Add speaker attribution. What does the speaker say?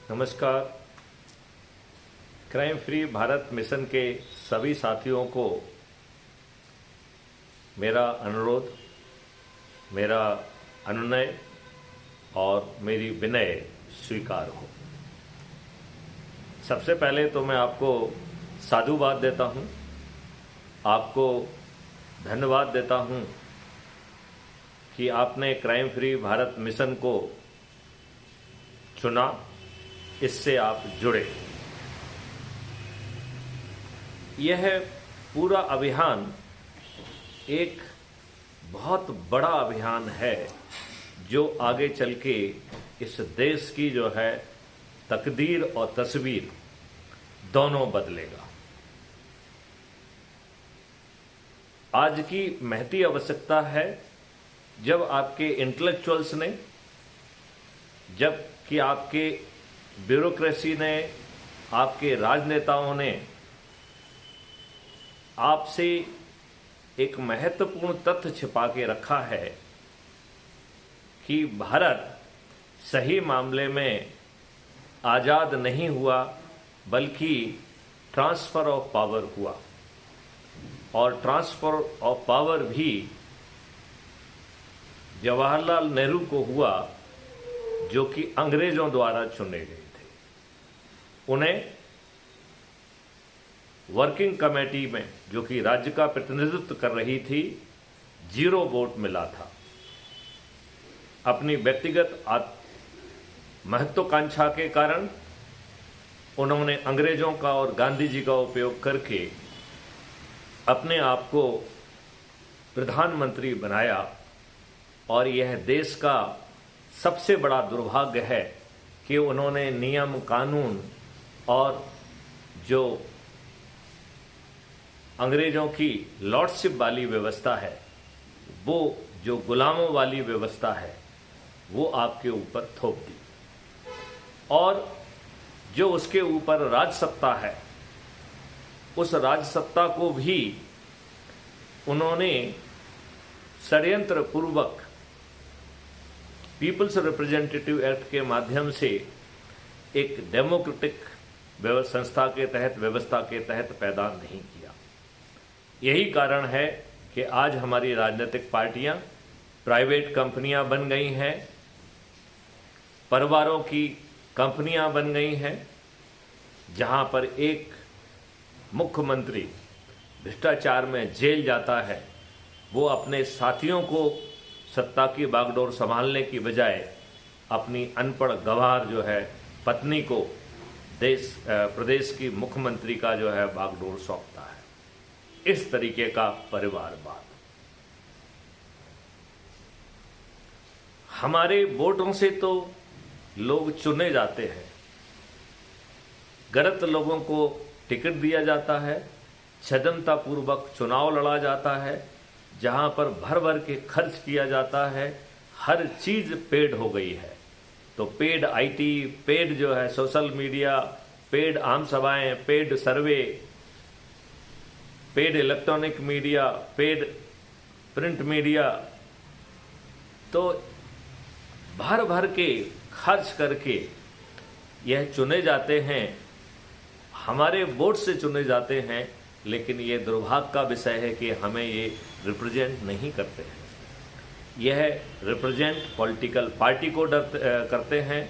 Speaker 1: नमस्कार। Crime free Bharat mission के सभी साथियों को मेरा अनुरोध, मेरा अनुनय और मेरी विनय स्वीकार हो। सबसे पहले तो मैं आपको साधुवाद देता हूं, आपको धन्यवाद देता हूं कि आपने क्राइम फ्री भारत मिशन को चुना, इससे आप जुड़े। यह पूरा अभियान एक बहुत बड़ा अभियान है जो आगे चल के इस देश की जो है तकदीर और तस्वीर दोनों बदलेगा। आज की महती आवश्यकता है जब आपके इंटेलेक्चुअल्स ने, जब कि आपके ब्यूरोक्रेसी ने, आपके राजनेताओं ने आपसे एक महत्वपूर्ण तथ्य छिपा के रखा है कि भारत सही मामले में आज़ाद नहीं हुआ बल्कि ट्रांसफ़र ऑफ पावर हुआ, और ट्रांसफ़र ऑफ पावर भी जवाहरलाल नेहरू को हुआ जो कि अंग्रेजों द्वारा चुने गए थे। उन्हें वर्किंग कमेटी में, जो कि राज्य का प्रतिनिधित्व कर रही थी, 0 वोट मिला था। अपनी व्यक्तिगत महत्वाकांक्षा के कारण उन्होंने अंग्रेजों का और गांधी जी का उपयोग करके अपने आप को प्रधानमंत्री बनाया, और यह देश का सबसे बड़ा दुर्भाग्य है कि उन्होंने नियम कानून और जो अंग्रेजों की लॉर्डशिप वाली व्यवस्था है, वो जो गुलामों वाली व्यवस्था है, वो आपके ऊपर थोप दी, और जो उसके ऊपर राजसत्ता है, उस राजसत्ता को भी उन्होंने षड्यंत्र पूर्वक पीपल्स रिप्रेजेंटेटिव एक्ट के माध्यम से एक डेमोक्रेटिक संस्था के तहत, व्यवस्था के तहत पैदा नहीं किया। यही कारण है कि आज हमारी राजनीतिक पार्टियां प्राइवेट कंपनियां बन गई हैं, परिवारों की कंपनियां बन गई हैं, जहां पर एक मुख्यमंत्री भ्रष्टाचार में जेल जाता है, वो अपने साथियों को सत्ता की बागडोर संभालने की बजाय अपनी अनपढ़ गंवार जो है पत्नी को प्रदेश की मुख्यमंत्री का जो है बागडोर सौंपता है। इस तरीके का परिवारवाद। हमारे वोटों से तो लोग चुने जाते हैं, गलत लोगों को टिकट दिया जाता है, छद्मतापूर्वक चुनाव लड़ा जाता है, जहां पर भर भर के खर्च किया जाता है। हर चीज पेड हो गई है, तो पेड आईटी, पेड जो है सोशल मीडिया, पेड आम सभाएं, paid survey, paid electronic media, paid print media, तो भर भर के खर्च करके यह चुने जाते हैं, हमारे वोट से चुने जाते हैं। लेकिन ये दुर्भाग्य का विषय है कि हमें ये रिप्रेजेंट नहीं करते हैं। यह रिप्रेजेंट पॉलिटिकल पार्टी को करते हैं,